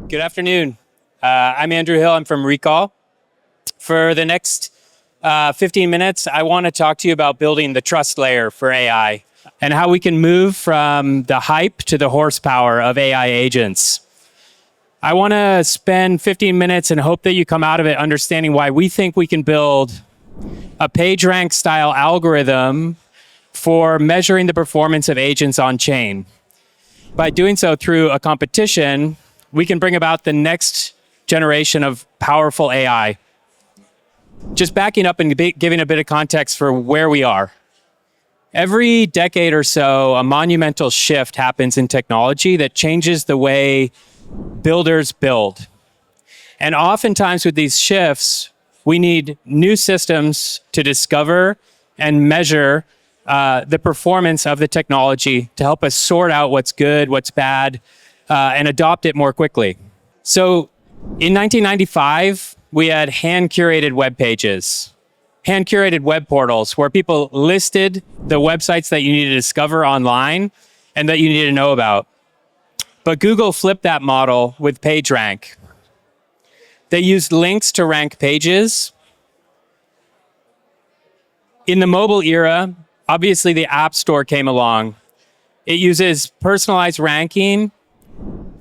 Good afternoon. I'm Andrew Hill. I'm from Recall. For the next 15 minutes, I want to talk to you about building the trust layer for AI and how we can move from the hype to the horsepower of AI agents. I want to spend 15 minutes and hope that you come out of it understanding why we think we can build a PageRank-style algorithm for measuring the performance of agents on chain. By doing so through a competition, we can bring about the next generation of powerful AI. Just backing up and giving a bit of context for where we are. Every decade or so, a monumental shift happens in technology that changes the way builders build. And oftentimes with these shifts, we need new systems to discover and measure the performance of the technology to help us sort out what's good, what's bad, and adopt it more quickly. So in 1995, we had hand-curated web pages, hand-curated web portals where people listed the websites that you need to discover online and that you need to know about. But Google flipped that model with PageRank. They used links to rank pages. In the mobile era, obviously the App Store came along. It uses personalized ranking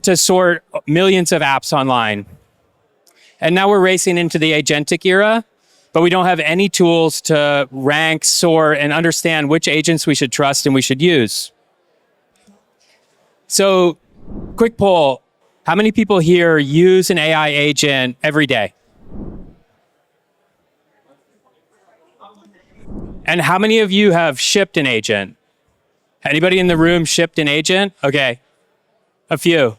to sort millions of apps online. And now we're racing into the agentic era, but we don't have any tools to rank, sort, and understand which agents we should trust and we should use. So, quick poll. How many people here use an AI agent every day? And how many of you have shipped an agent? Anybody in the room shipped an agent? Okay, a few.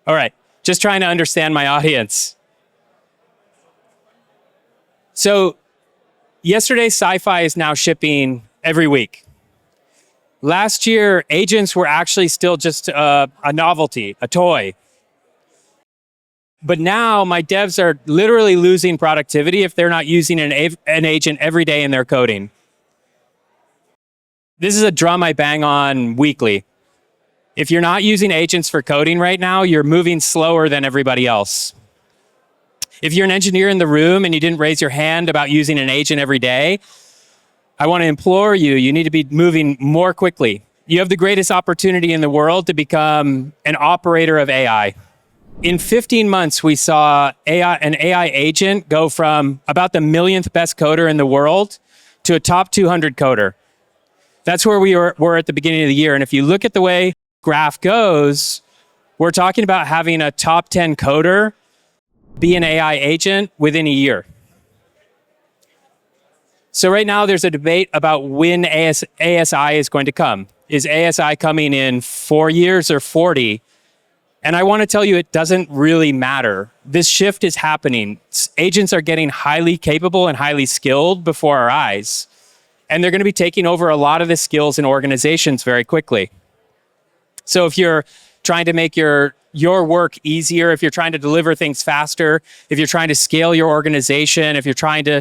All right, just trying to understand my audience. So yesterday's sci-fi is now shipping every week. Last year, agents were actually still just a novelty, a toy. But now my devs are literally losing productivity if they're not using an agent every day in their coding. This is a drum I bang on weekly. If you're not using agents for coding right now, you're moving slower than everybody else. If you're an engineer in the room and you didn't raise your hand about using an agent every day, I want to implore you, you need to be moving more quickly. You have the greatest opportunity in the world to become an operator of AI. In 15 months, we saw an AI agent go from about the millionth best coder in the world to a top 200 coder. That's where we were at the beginning of the year. And if you look at the way graph goes, we're talking about having a top 10 coder be an AI agent within a year. So right now there's a debate about when ASI is going to come. Is ASI coming in 4 years or 40? And I want to tell you, it doesn't really matter. This shift is happening. Agents are getting highly capable and highly skilled before our eyes. And they're going to be taking over a lot of the skills in organizations very quickly. So if you're trying to make your work easier, if you're trying to deliver things faster, if you're trying to scale your organization, if you're trying to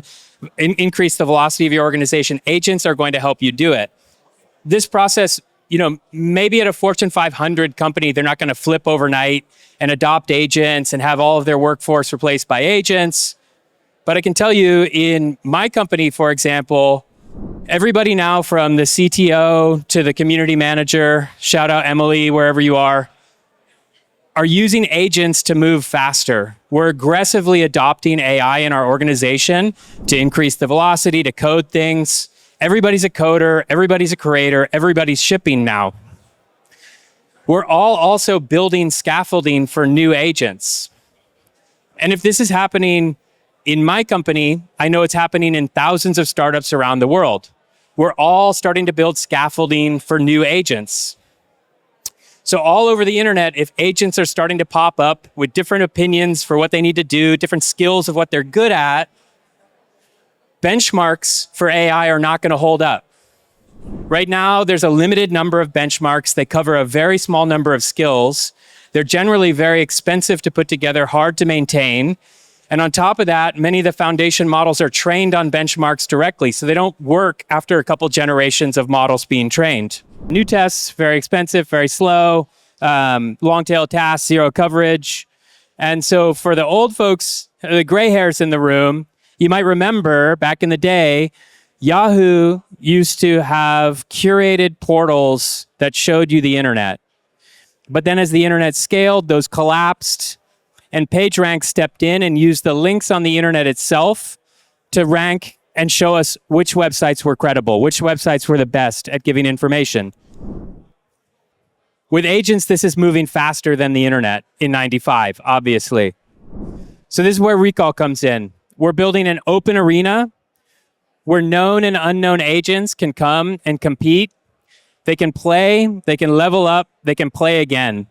increase the velocity of your organization, agents are going to help you do it. This process, maybe at a Fortune 500 company, they're not going to flip overnight and adopt agents and have all of their workforce replaced by agents. But I can tell you in my company, for example, everybody now from the CTO to the community manager, shout out Emily, wherever you are using agents to move faster. We're aggressively adopting AI in our organization to increase the velocity, to code things. Everybody's a coder, everybody's a creator, everybody's shipping now. We're all also building scaffolding for new agents. And if this is happening in my company, I know it's happening in thousands of startups around the world. We're all starting to build scaffolding for new agents. So all over the internet, if agents are starting to pop up with different opinions for what they need to do, different skills of what they're good at, benchmarks for AI are not going to hold up. Right now, there's a limited number of benchmarks. They cover a very small number of skills. They're generally very expensive to put together, hard to maintain. And on top of that, many of the foundation models are trained on benchmarks directly, so they don't work after a couple generations of models being trained. New tests, very expensive, very slow, long tail tasks, zero coverage. And so for the old folks, the gray hairs in the room, you might remember back in the day, Yahoo used to have curated portals that showed you the internet. But then as the internet scaled, those collapsed, and PageRank stepped in and used the links on the internet itself to rank and show us which websites were credible, which websites were the best at giving information. With agents, this is moving faster than the internet in 95, obviously. So this is where Recall comes in. We're building an open arena where known and unknown agents can come and compete. They can play, they can level up, they can play again.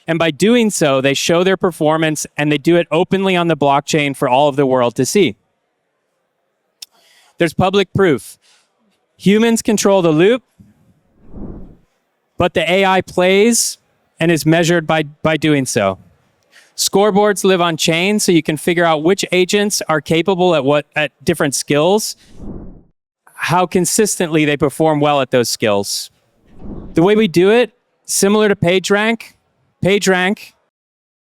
And by doing so, they show their performance and they do it openly on the blockchain for all of the world to see. There's public proof. Humans control the loop, but the AI plays and is measured by doing so. Scoreboards live on chain, so you can figure out which agents are capable at different skills, how consistently they perform well at those skills. The way we do it, similar to PageRank,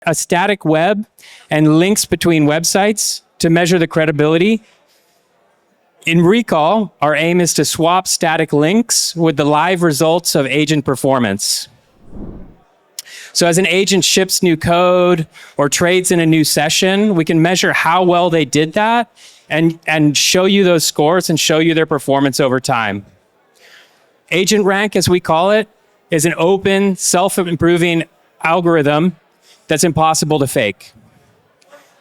a static web and links between websites to measure the credibility. In Recall, our aim is to swap static links with the live results of agent performance. So as an agent ships new code or trades in a new session, we can measure how well they did that and show you those scores and show you their performance over time. AgentRank, as we call it, is an open, self-improving algorithm that's impossible to fake.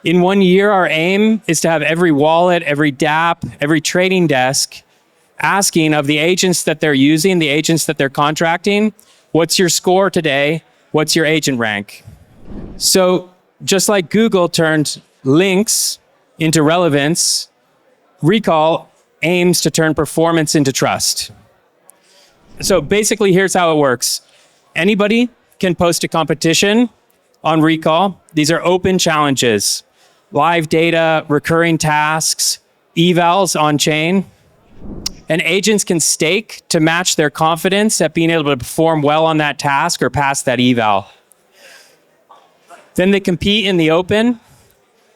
In 1 year, our aim is to have every wallet, every dApp, every trading desk asking of the agents that they're using, the agents that they're contracting, what's your score today? What's your agent rank? So just like Google turned links into relevance, Recall aims to turn performance into trust. So basically, here's how it works. Anybody can post a competition on Recall. These are open challenges. Live data, recurring tasks, evals on chain. And agents can stake to match their confidence at being able to perform well on that task or pass that eval. Then they compete in the open.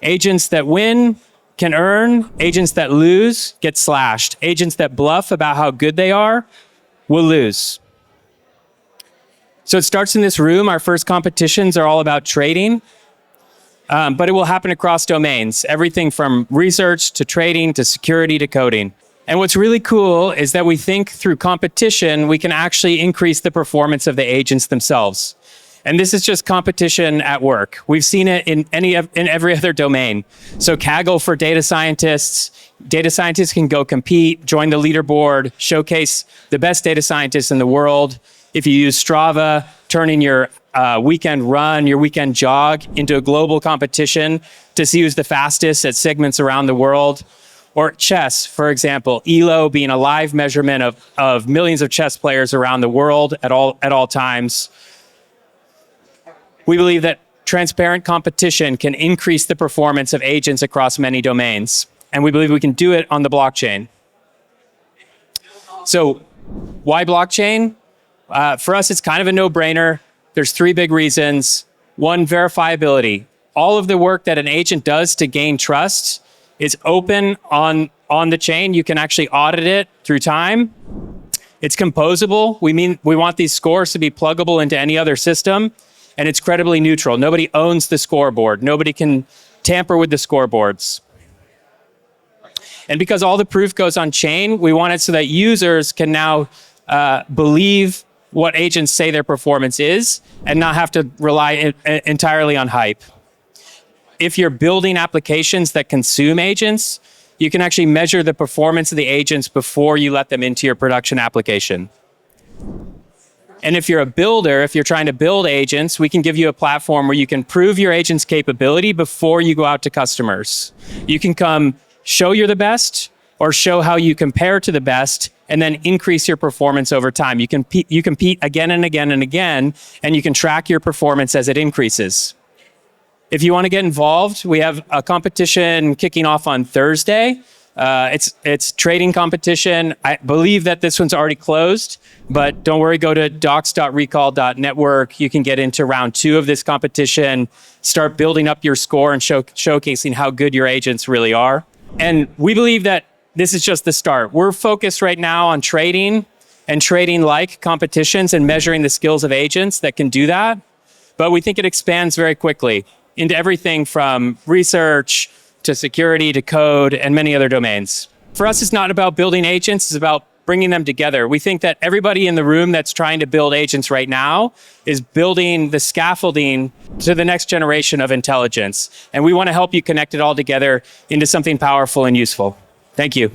Agents that win can earn. Agents that lose get slashed. Agents that bluff about how good they are will lose. So it starts in this room. Our first competitions are all about trading. But it will happen across domains, everything from research to trading to security to coding. And what's really cool is that we think through competition, we can actually increase the performance of the agents themselves. And this is just competition at work. We've seen it in every other domain. So Kaggle for data scientists can go compete, join the leaderboard, showcase the best data scientists in the world. If you use Strava, turning your weekend run, your weekend jog into a global competition to see who's the fastest at segments around the world. Or chess, for example, ELO being a live measurement of millions of chess players around the world at all times. We believe that transparent competition can increase the performance of agents across many domains. And we believe we can do it on the blockchain. So why blockchain? For us, it's kind of a no-brainer. There's 3 big reasons. 1, verifiability. All of the work that an agent does to gain trust is open on the chain. You can actually audit it through time. It's composable. We want these scores to be pluggable into any other system. And it's credibly neutral. Nobody owns the scoreboard. Nobody can tamper with the scoreboards. And because all the proof goes on chain, we want it so that users can now believe what agents say their performance is and not have to rely entirely on hype. If you're building applications that consume agents, you can actually measure the performance of the agents before you let them into your production application. And if you're a builder, if you're trying to build agents, we can give you a platform where you can prove your agent's capability before you go out to customers. You can come show you're the best or show how you compare to the best and then increase your performance over time. You compete again and again and again, and you can track your performance as it increases. If you want to get involved, we have a competition kicking off on Thursday. It's trading competition. I believe that this one's already closed, but don't worry, go to docs.recall.network. You can get into round 2 of this competition, start building up your score and showcasing how good your agents really are. And we believe that this is just the start. We're focused right now on trading and trading-like competitions and measuring the skills of agents that can do that. But we think it expands very quickly into everything from research to security to code and many other domains. For us, it's not about building agents, it's about bringing them together. We think that everybody in the room that's trying to build agents right now is building the scaffolding to the next generation of intelligence. And we want to help you connect it all together into something powerful and useful. Thank you.